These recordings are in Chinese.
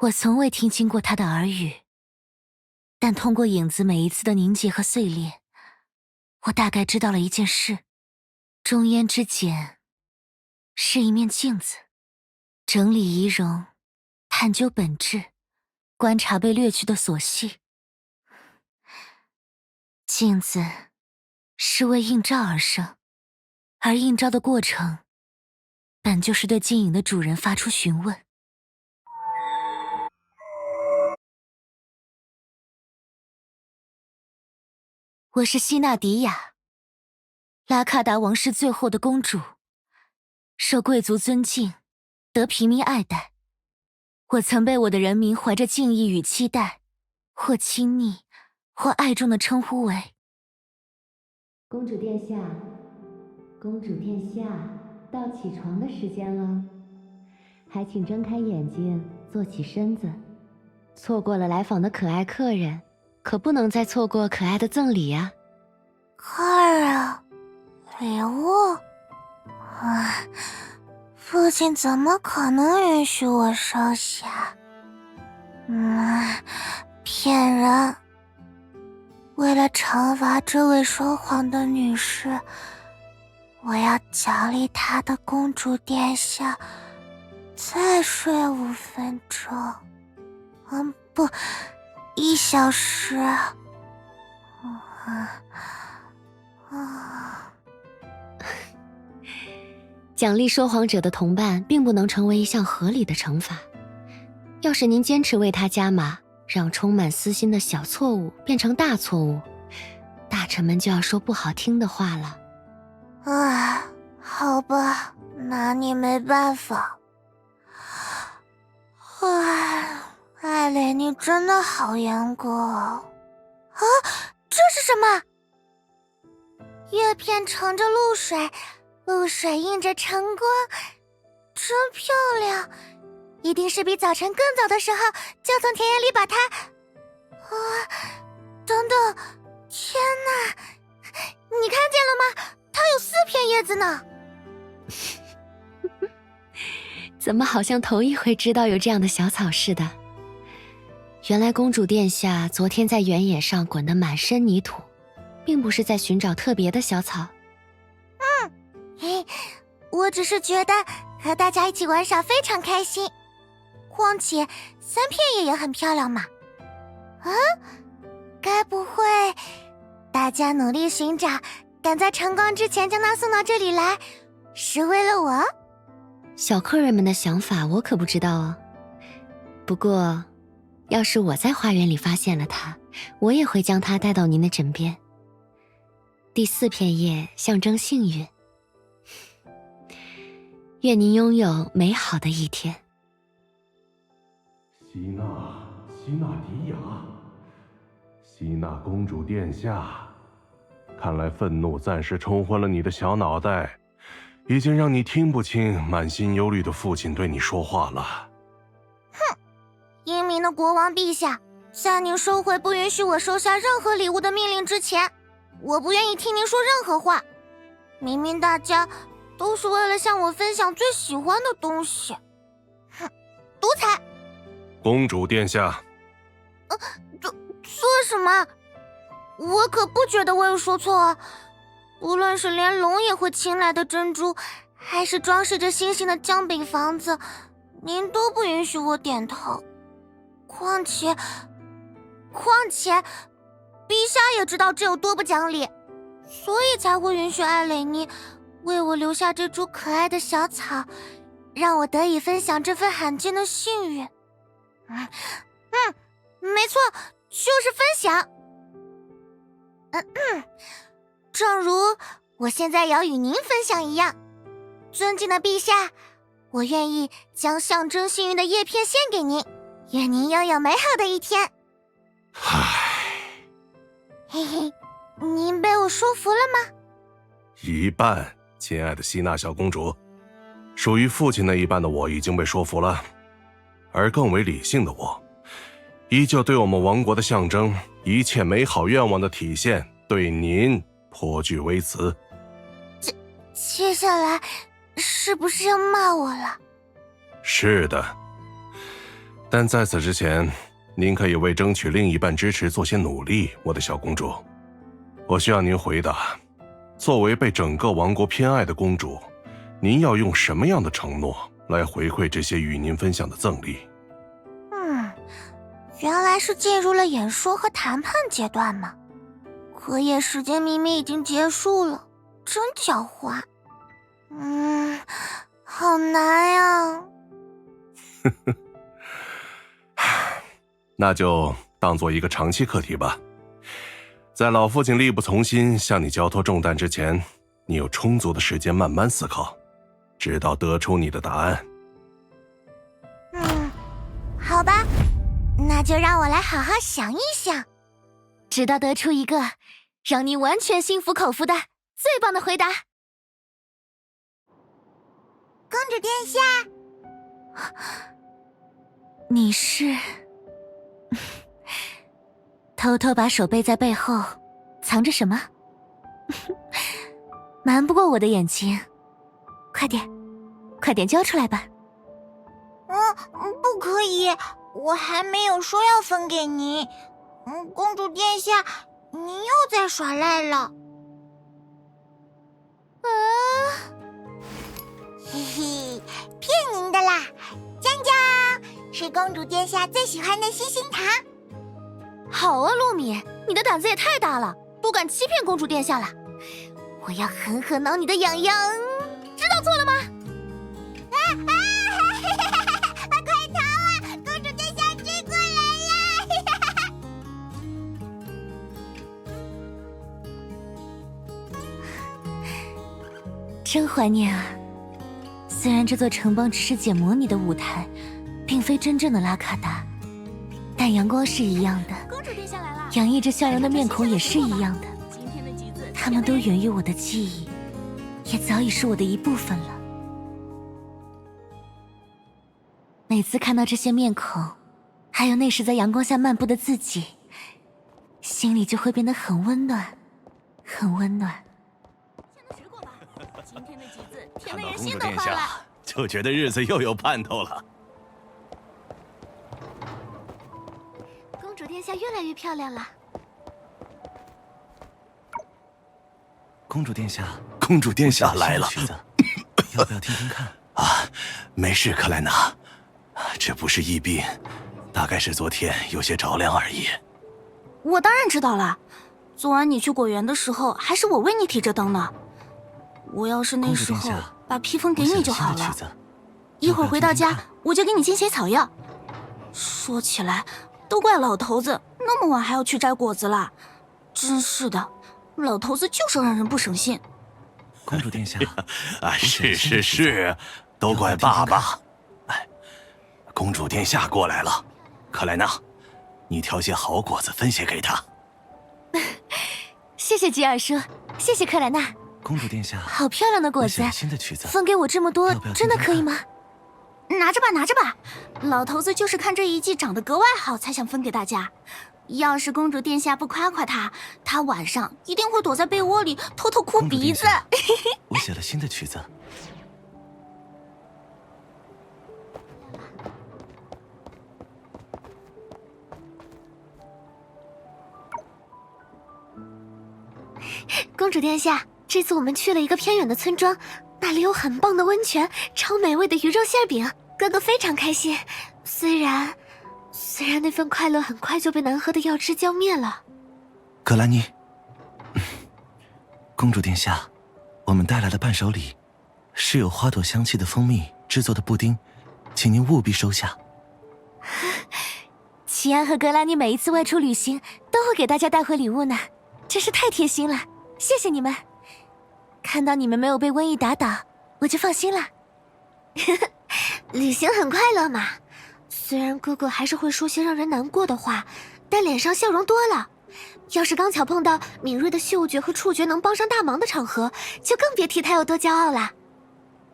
我从未听清过他的耳语，但通过影子每一次的凝结和碎裂，我大概知道了一件事：中烟之简是一面镜子，整理仪容，探究本质，观察被掠去的琐细。镜子是为映照而生，而映照的过程本就是对镜影的主人发出询问。我是希纳迪亚，拉卡达王室最后的公主，受贵族尊敬，得平民爱戴。我曾被我的人民怀着敬意与期待，或亲昵，或爱重的称呼为公主殿下，公主殿下，到起床的时间了，还请睁开眼睛，坐起身子。错过了来访的可爱客人，可不能再错过可爱的赠礼呀！客人，礼物？父亲怎么可能允许我收下？骗人！为了惩罚这位说谎的女士，我要奖励她的公主殿下再睡5分钟。不，1小时。奖励说谎者的同伴并不能成为一项合理的惩罚。要是您坚持为他加码，让充满私心的小错误变成大错误，大臣们就要说不好听的话了。好吧，拿你没办法。艾蕾妮真的好严格哦。这是什么？叶片盛着露水，露水映着晨光，真漂亮。一定是比早晨更早的时候就从田野里把它……等等，天哪，你看见了吗？它有4片叶子呢。怎么好像头一回知道有这样的小草似的？原来公主殿下昨天在原野上滚得满身泥土，并不是在寻找特别的小草。我只是觉得和大家一起玩耍非常开心，况且3片叶也很漂亮嘛。该不会大家努力寻找，赶在晨光之前将它送到这里来，是为了我？小客人们的想法我可不知道哦。不过，要是我在花园里发现了它，我也会将它带到您的枕边。第4片叶象征幸运。愿您拥有美好的一天。希纳迪亚，希纳公主殿下，看来愤怒暂时冲昏了你的小脑袋，已经让你听不清满心忧虑的父亲对你说话了。英明的国王陛下，在您收回不允许我收下任何礼物的命令之前，我不愿意听您说任何话。明明大家都是为了向我分享最喜欢的东西。独裁！公主殿下，做什么？我可不觉得我有说错啊。无论是连龙也会青睐的珍珠，还是装饰着星星的姜饼房子，您都不允许我点头。况且，陛下也知道这有多不讲理，所以才会允许艾蕾妮为我留下这株可爱的小草，让我得以分享这份罕见的幸运。没错，就是分享。正如我现在要与您分享一样。尊敬的陛下，我愿意将象征幸运的叶片献给您，愿您拥有美好的一天。嘿嘿，您被我说服了吗？一半，亲爱的希纳小公主，属于父亲那一半的我已经被说服了，而更为理性的我，依旧对我们王国的象征，一切美好愿望的体现，对您颇具微词。接下来是不是要骂我了？是的，但在此之前，您可以为争取另一半支持做些努力，我的小公主。我需要您回答，作为被整个王国偏爱的公主，您要用什么样的承诺来回馈这些与您分享的赠礼？原来是进入了演说和谈判阶段嘛。可也时间明明已经结束了，真狡猾。好难呀。那就当做一个长期课题吧。在老父亲力不从心向你交托重担之前，你有充足的时间慢慢思考，直到得出你的答案。好吧，那就让我来好好想一想，直到得出一个让你完全心服口服的最棒的回答。公主殿下，你是偷偷把手背在背后藏着什么？瞒不过我的眼睛，快点交出来吧。不可以，我还没有说要分给您。公主殿下，您又在耍赖了。嘿嘿，骗您的啦！江江，是公主殿下最喜欢的星星糖。好啊，露米，你的胆子也太大了，不敢欺骗公主殿下了。我要狠狠挠你的痒痒，知道错了吗？快逃啊！公主殿下追过来呀！真怀念啊！虽然这座城邦只是解模拟的舞台，并非真正的拉卡达，但阳光是一样的，公主殿下来了，洋溢着笑容的面孔也是一样的。他们都源于我的记忆，也早已是我的一部分了。每次看到这些面孔，还有那时在阳光下漫步的自己，心里就会变得很温暖，很温暖。今天的橘子甜看到得人心公主殿都化了。下，就觉得日子又有盼头了。公主殿下越来越漂亮了。公主殿下，公主殿下来了。曲子，要不要听听看？没事，克莱娜，这不是疫病，大概是昨天有些着凉而已。我当然知道了，昨晚你去果园的时候，还是我为你提着灯呢。我要是那时候把披风给你就好了。一会儿回到家，我就给你煎些草药。说起来，都怪老头子，那么晚还要去摘果子啦，真是的。老头子就是让人不省心。公主殿下，是，都怪爸爸。公主殿下过来了，克莱娜，你挑些好果子分些给她。谢谢吉尔叔，谢谢克莱娜。公主殿下，好漂亮的果子，新的曲子，分给我这么多，真的可以吗？拿着吧，拿着吧。老头子就是看这一季长得格外好，才想分给大家。要是公主殿下不夸夸他，他晚上一定会躲在被窝里偷偷哭鼻子。我写了新的曲子。公主殿下，这次我们去了一个偏远的村庄，那里有很棒的温泉，超美味的鱼肉馅饼，哥哥非常开心。虽然那份快乐很快就被难喝的药汁浇灭了。格兰妮，公主殿下，我们带来了伴手礼，是有花朵香气的蜂蜜制作的布丁，请您务必收下。齐安和格拉妮每一次外出旅行都会给大家带回礼物呢，真是太贴心了，谢谢你们。看到你们没有被瘟疫打倒，我就放心了。旅行很快乐嘛，虽然哥哥还是会说些让人难过的话，但脸上笑容多了。要是刚巧碰到敏锐的嗅觉和触觉能帮上大忙的场合，就更别提他有多骄傲了。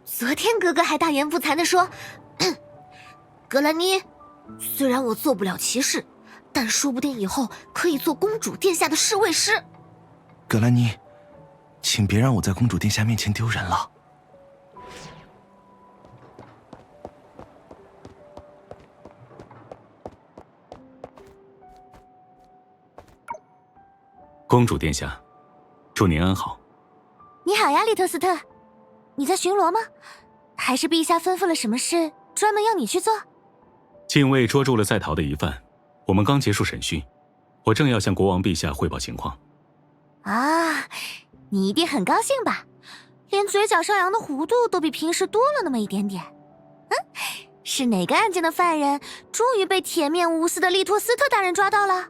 昨天哥哥还大言不惭地说，格兰妮，虽然我做不了骑士，但说不定以后可以做公主殿下的侍卫师。格兰妮，请别让我在公主殿下面前丢人了。公主殿下，祝您安好。你好呀，利特斯特，你在巡逻吗？还是陛下吩咐了什么事，专门要你去做？禁卫捉住了在逃的疑犯，我们刚结束审讯，我正要向国王陛下汇报情况。啊，你一定很高兴吧？连嘴角上扬的弧度都比平时多了那么一点点。是哪个案件的犯人终于被铁面无私的利托斯特大人抓到了？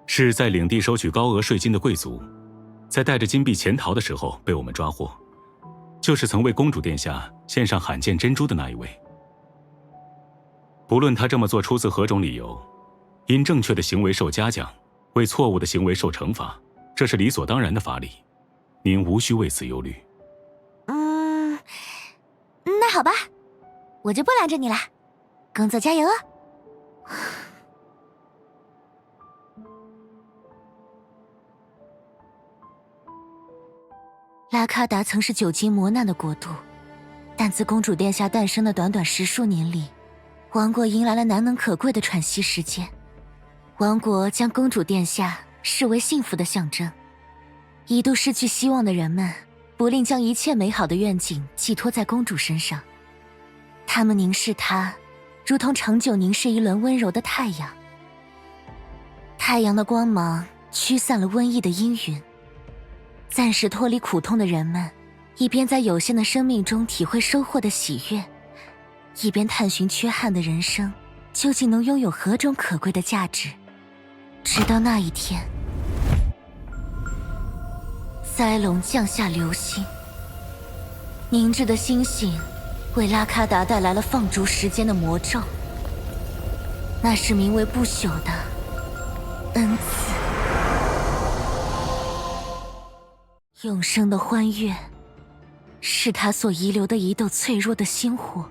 是在领地收取高额税金的贵族，在带着金币潜逃的时候被我们抓获，就是曾为公主殿下献上罕见珍珠的那一位。不论他这么做出自何种理由，因正确的行为受嘉奖，为错误的行为受惩罚，这是理所当然的法理，您无需为此忧虑。那好吧，我就不拦着你了，工作加油啊！拉卡达曾是久经磨难的国度，但自公主殿下诞生的短短10数年里，王国迎来了难能可贵的喘息时间。王国将公主殿下视为幸福的象征，一度失去希望的人们不吝将一切美好的愿景寄托在公主身上。他们凝视她，如同长久凝视一轮温柔的太阳。太阳的光芒驱散了瘟疫的阴云，暂时脱离苦痛的人们，一边在有限的生命中体会收获的喜悦，一边探寻缺憾的人生究竟能拥有何种可贵的价值。直到那一天，塞隆降下流星，凝滞的星星为拉卡达带来了放逐时间的魔咒，那是名为不朽的恩赐。永生的欢悦是他所遗留的一斗脆弱的星火，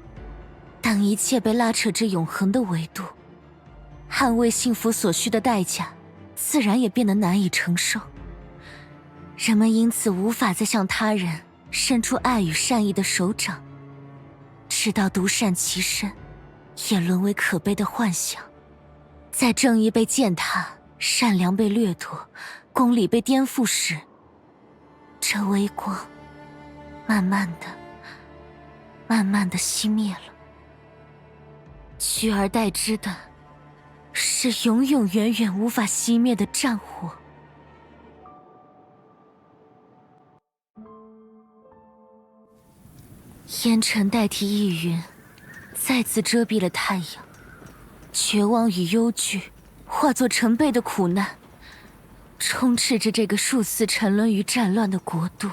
当一切被拉扯至永恒的维度，捍卫幸福所需的代价自然也变得难以承受。人们因此无法再向他人伸出爱与善意的手掌，直到独善其身也沦为可悲的幻想。在正义被践踏，善良被掠夺，公理被颠覆时，这微光慢慢的熄灭了，取而代之的是永永远远无法熄灭的战火。烟尘代替异云，再次遮蔽了太阳，绝望与忧惧化作成倍的苦难，充斥着这个数次沉沦于战乱的国度。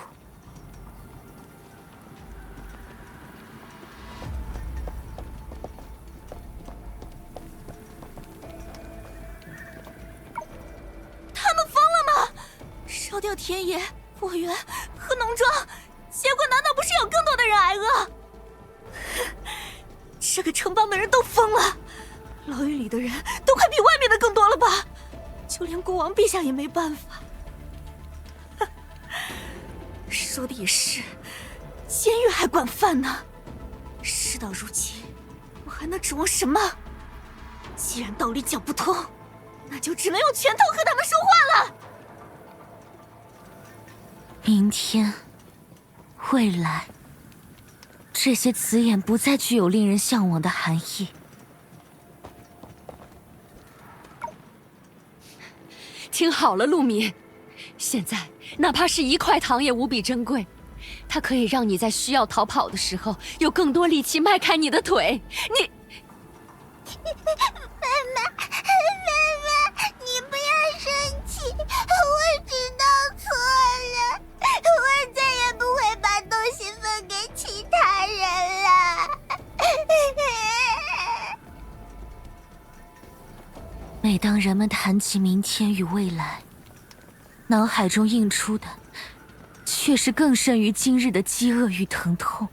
他们疯了吗？烧掉田野、果园和农庄，结果难道不是有更多的人挨饿？这个城邦的人都疯了，牢狱里的人都快比外面的更多了吧？就连国王陛下也没办法。说的也是，监狱还管饭呢。事到如今，我还能指望什么？既然道理讲不通，那就只能用拳头和他们说话了。明天，未来，这些词眼不再具有令人向往的含义。听好了，陆敏，现在哪怕是1块糖也无比珍贵，它可以让你在需要逃跑的时候有更多力气迈开你的腿。你，妈妈，你不要生气，我知道错了，我再也不会把东西分给其他人了。每当人们谈起明天与未来，脑海中映出的却是更甚于今日的饥饿与疼痛。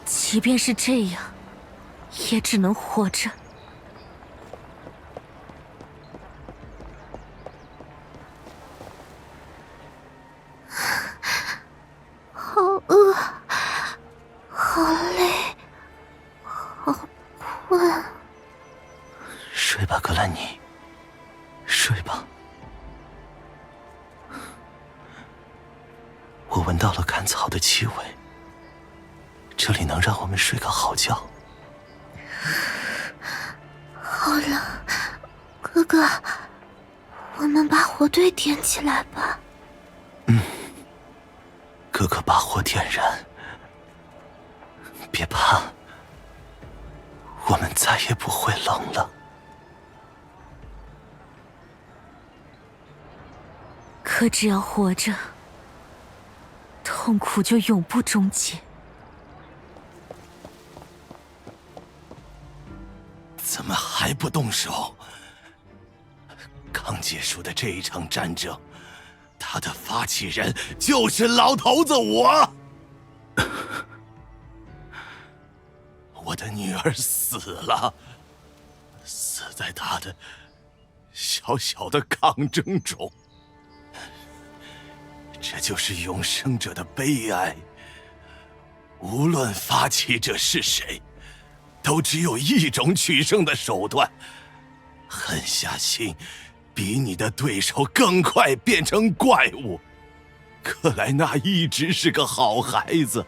即便是这样，也只能活着。好饿，好累，好困。甘草的气味，这里能让我们睡个好觉。好冷，哥哥，我们把火堆点起来吧。哥哥把火点燃，别怕，我们再也不会冷了。可只要活着，痛苦就永不终结。怎么还不动手？刚结束的这一场战争，他的发起人就是老头子我。我的女儿死了，死在他的小小的抗争中。这就是永生者的悲哀。无论发起者是谁，都只有一种取胜的手段：狠下心，比你的对手更快变成怪物。克莱娜一直是个好孩子，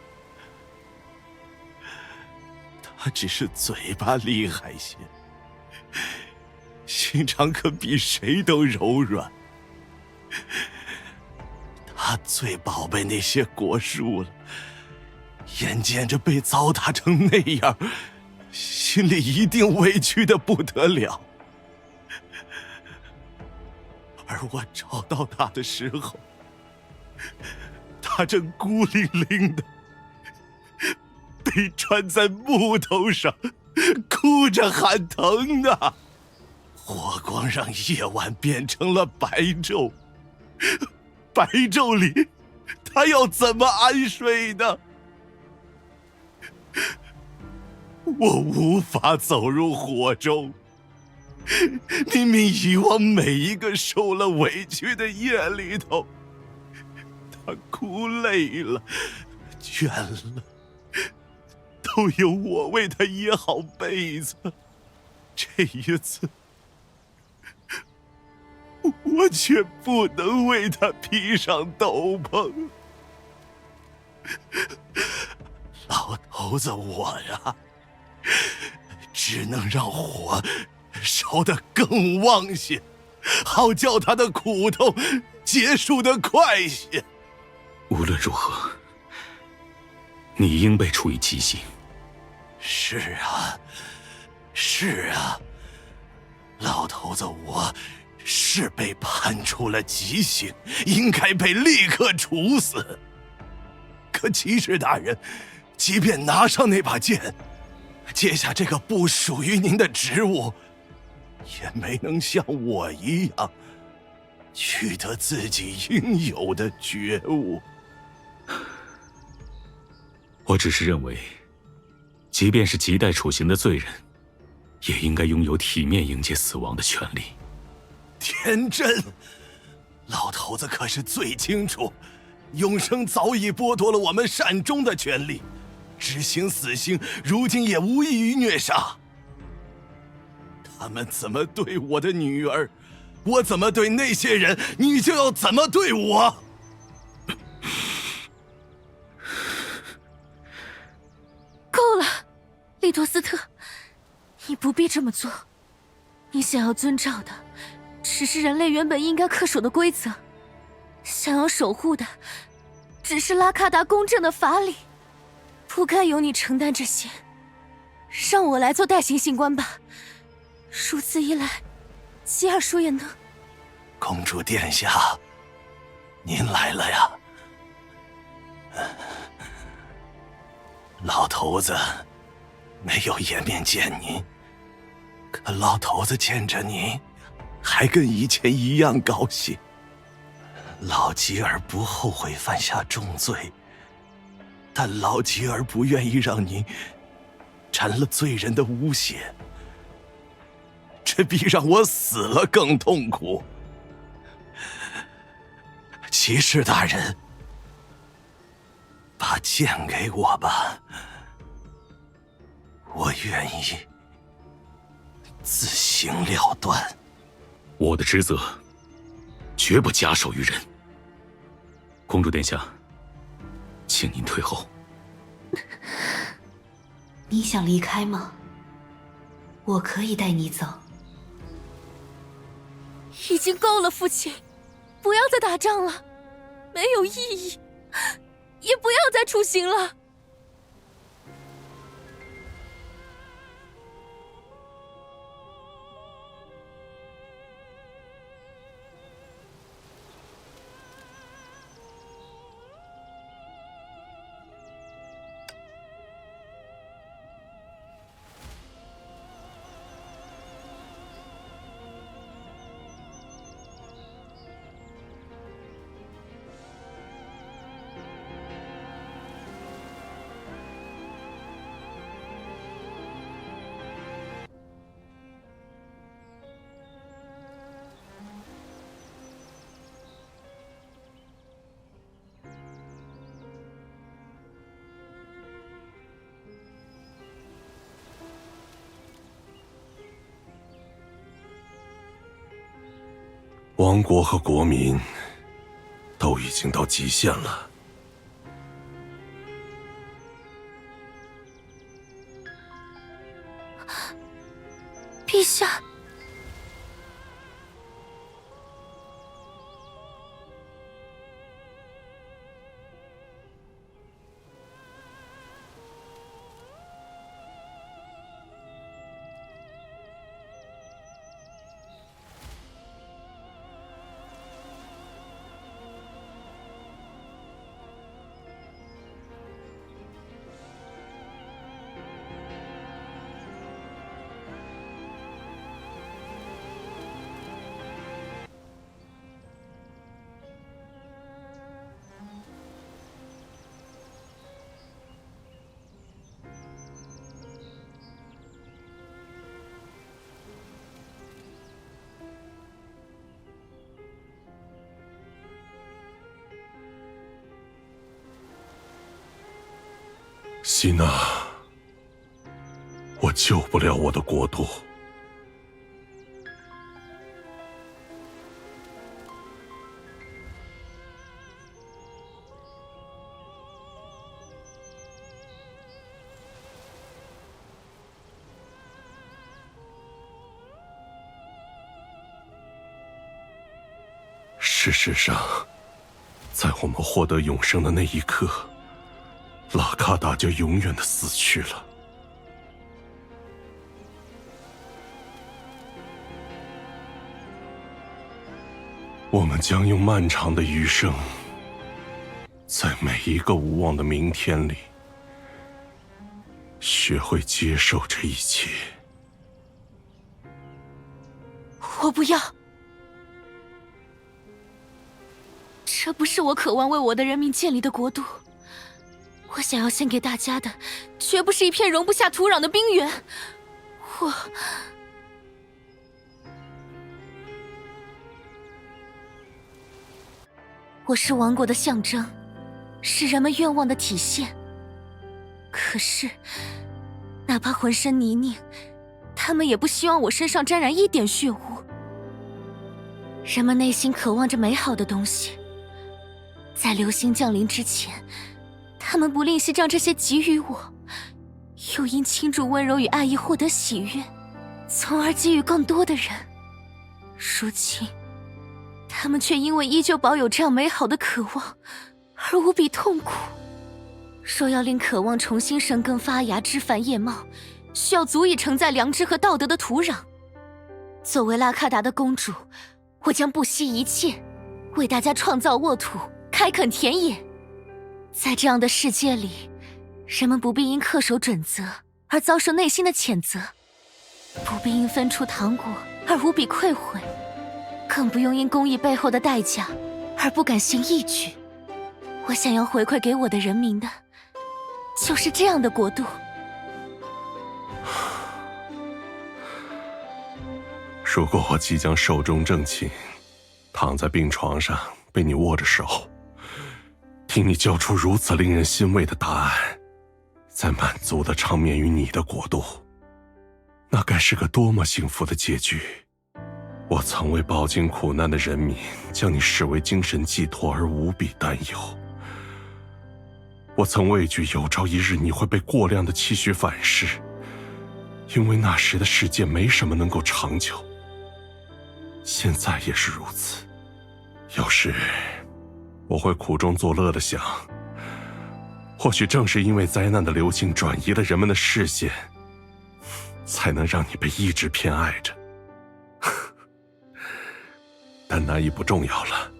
他只是嘴巴厉害些，心肠可比谁都柔软。他最宝贝那些果树了，眼见着被糟蹋成那样，心里一定委屈得不得了。而我找到他的时候，他正孤零零的被穿在木头上，哭着喊疼呢。火光让夜晚变成了白昼，白昼里他要怎么安睡呢？我无法走入火中，明明以往每一个受了委屈的夜里头，他哭累了倦了，都有我为他掖好被子。这一次我却不能为他披上斗篷。老头子我呀，只能让火烧得更旺些，好叫他的苦痛结束得快些。无论如何，你应被处以极刑。是啊，是啊，老头子我是被判处了极刑，应该被立刻处死。可骑士大人，即便拿上那把剑，接下这个不属于您的职务，也没能像我一样取得自己应有的觉悟。我只是认为，即便是亟待处刑的罪人，也应该拥有体面迎接死亡的权利。天真，老头子可是最清楚，永生早已剥夺了我们善终的权利，执行死刑如今也无异于虐杀。他们怎么对我的女儿，我怎么对那些人，你就要怎么对我。够了，利托斯特，你不必这么做。你想要遵照的，只是人类原本应该恪守的规则；想要守护的，只是拉卡达公正的法理。不该由你承担这些，让我来做代行刑官吧。如此一来，吉尔叔也能。公主殿下，您来了呀。老头子没有颜面见您，可老头子见着您，还跟以前一样高兴。老吉尔不后悔犯下重罪，但老吉尔不愿意让您沾了罪人的污血，这比让我死了更痛苦。骑士大人，把剑给我吧，我愿意自行了断。我的职责绝不假手于人。公主殿下，请您退后。你想离开吗？我可以带你走。已经够了，父亲，不要再打仗了，没有意义，也不要再出行了。王国和国民都已经到极限了。陛下，希娜，我救不了我的国度。事实上，在我们获得永生的那一刻，拉卡达就永远的死去了。我们将用漫长的余生，在每一个无望的明天里，学会接受这一切。我不要，这不是我渴望为我的人民建立的国度。我想要献给大家的，绝不是一片容不下土壤的冰原。我是王国的象征，是人们愿望的体现。可是，哪怕浑身泥泞，他们也不希望我身上沾染一点血污。人们内心渴望着美好的东西，在流星降临之前，他们不吝惜将这些给予我，又因倾注温柔与爱意获得喜悦，从而给予更多的人。如今，他们却因为依旧保有这样美好的渴望，而无比痛苦。若要令渴望重新生根发芽、枝繁叶茂，需要足以承载良知和道德的土壤。作为拉卡达的公主，我将不惜一切，为大家创造沃土，开垦田野。在这样的世界里，人们不必因恪守准则而遭受内心的谴责，不必因分出糖果而无比愧悔，更不用因公益背后的代价而不敢行义举。我想要回馈给我的人民的，就是这样的国度。如果我即将寿终正寝，躺在病床上被你握着手，听你交出如此令人欣慰的答案，再满足地长眠于你的国度，那该是个多么幸福的结局。我曾为饱经苦难的人民将你视为精神寄托而无比担忧，我曾畏惧有朝一日你会被过量的期许反噬，因为那时的世界没什么能够长久。现在也是如此。有时我会苦中作乐地想，或许正是因为灾难的流星转移了人们的视线，才能让你被一直偏爱着。但那已不重要了，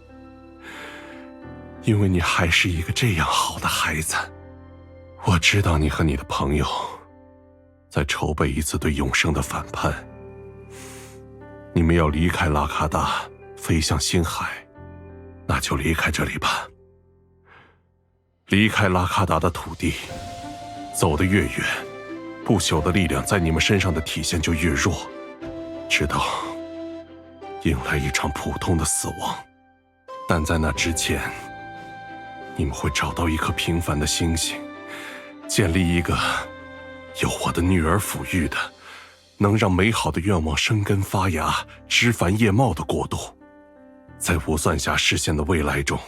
因为你还是一个这样好的孩子。我知道你和你的朋友在筹备一次对永生的反叛，你们要离开拉卡达，飞向星海，那就离开这里吧。离开拉卡达的土地，走得越远，不朽的力量在你们身上的体现就越弱，直到迎来一场普通的死亡。但在那之前，你们会找到一颗平凡的星星，建立一个由我的女儿抚育的，能让美好的愿望生根发芽、枝繁叶茂的国度。在无算侠视线的未来中，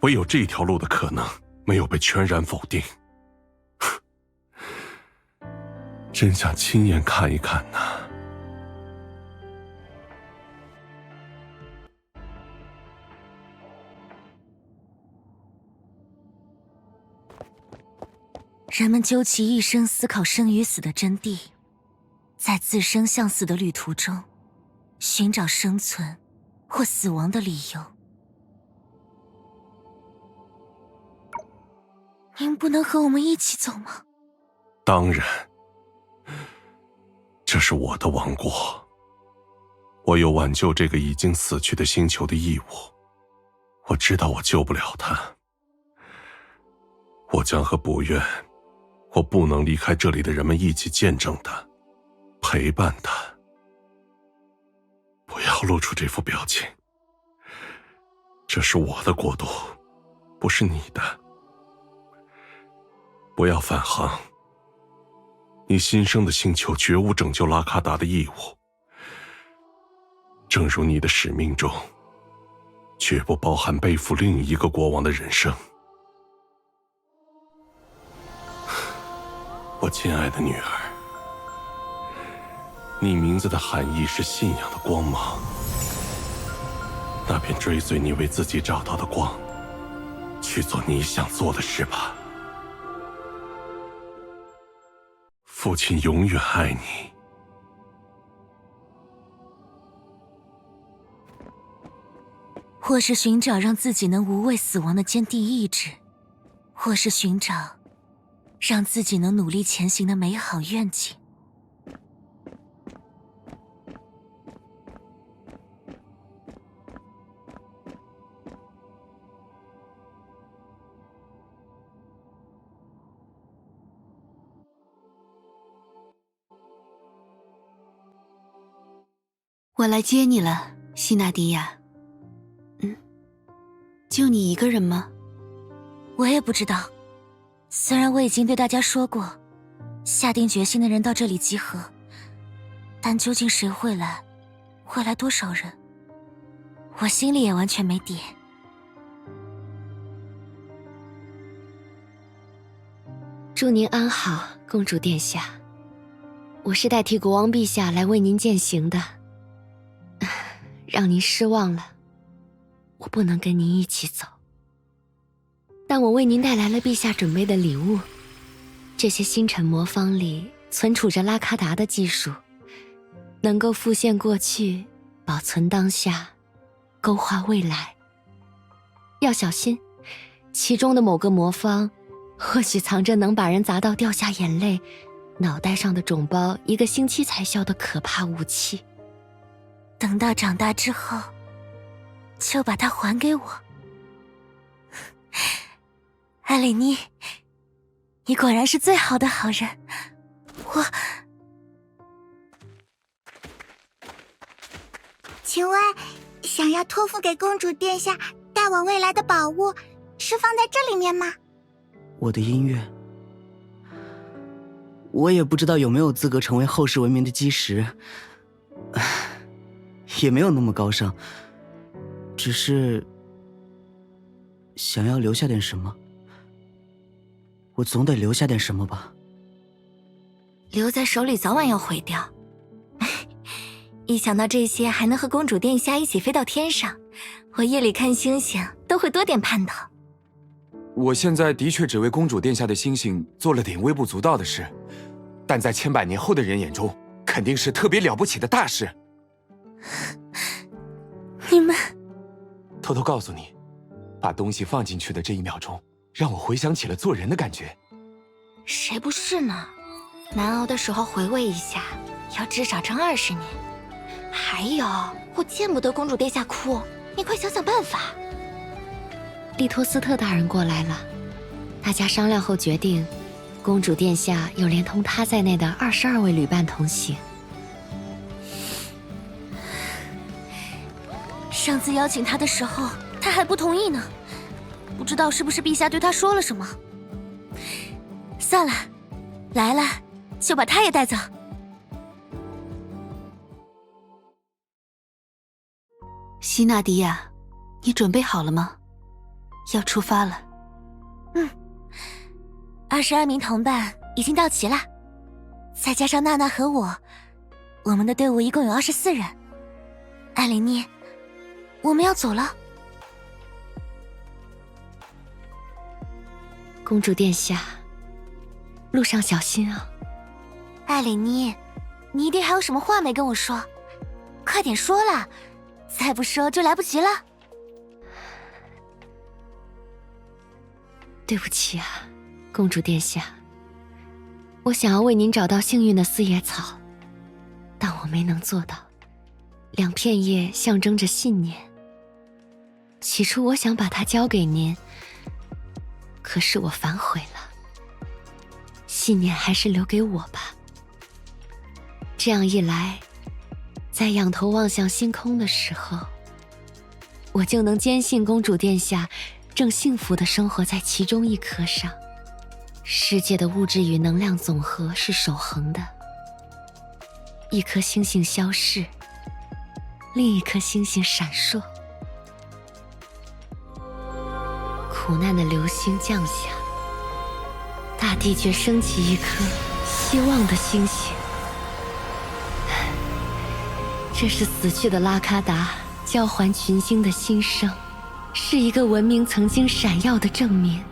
唯有这条路的可能没有被全然否定。真想亲眼看一看呢。人们究其一生思考生与死的真谛，在自生向死的旅途中，寻找生存或死亡的理由。您不能和我们一起走吗？当然，这是我的王国，我有挽救这个已经死去的星球的义务。我知道我救不了他，我将和不愿或不能离开这里的人们一起见证他，陪伴他。不要露出这副表情，这是我的国度，不是你的。不要返航，你新生的星球绝无拯救拉卡达的义务，正如你的使命中绝不包含背负另一个国王的人生。我亲爱的女儿，你名字的含义是信仰的光芒，那便追随你为自己找到的光，去做你想做的事吧。父亲永远爱你。或是寻找让自己能无畏死亡的坚定意志，或是寻找让自己能努力前行的美好愿景。我来接你了，希纳迪亚。就你一个人吗？我也不知道，虽然我已经对大家说过，下定决心的人到这里集合，但究竟谁会来，会来多少人，我心里也完全没底。祝您安好，公主殿下。我是代替国王陛下来为您饯行的，让您失望了，我不能跟您一起走。但我为您带来了陛下准备的礼物，这些星辰魔方里存储着拉卡达的技术，能够复现过去，保存当下，勾画未来。要小心，其中的某个魔方或许藏着能把人砸到掉下眼泪，脑袋上的肿包1个星期才消的可怕武器。等到长大之后，就把它还给我。艾蕾妮，你果然是最好的好人。请问，想要托付给公主殿下带往未来的宝物，是放在这里面吗？我的音乐，我也不知道有没有资格成为后世文明的基石，也没有那么高尚，只是想要留下点什么。我总得留下点什么吧。留在手里早晚要毁掉。一想到这些还能和公主殿下一起飞到天上，我夜里看星星都会多点盼头。我现在的确只为公主殿下的星星做了点微不足道的事，但在千百年后的人眼中，肯定是特别了不起的大事。你们……偷偷告诉你，把东西放进去的这一秒钟，让我回想起了做人的感觉。谁不是呢？难熬的时候回味一下，要至少撑20年。还有，我见不得公主殿下哭，你快想想办法。利托斯特大人过来了，大家商量后决定，公主殿下有连同他在内的22位旅伴同行。上次邀请他的时候，他还不同意呢，不知道是不是陛下对他说了什么。算了，来了就把他也带走。希纳迪亚，你准备好了吗？要出发了。22名同伴已经到齐了，再加上娜娜和我们的队伍一共有24人。艾琳妮，我们要走了。公主殿下，路上小心啊。艾琳妮，你一定还有什么话没跟我说，快点说啦，再不说就来不及了。对不起啊，公主殿下，我想要为您找到幸运的四叶草，但我没能做到。2片叶象征着信念，起初我想把它交给您，可是我反悔了。信念还是留给我吧。这样一来，在仰头望向星空的时候，我就能坚信公主殿下正幸福地生活在其中一颗上。世界的物质与能量总和是守恒的，一颗星星消逝，另一颗星星闪烁。苦难的流星降下，大地却升起一颗希望的星星。这是死去的拉卡达交还群星的新生，是一个文明曾经闪耀的正面。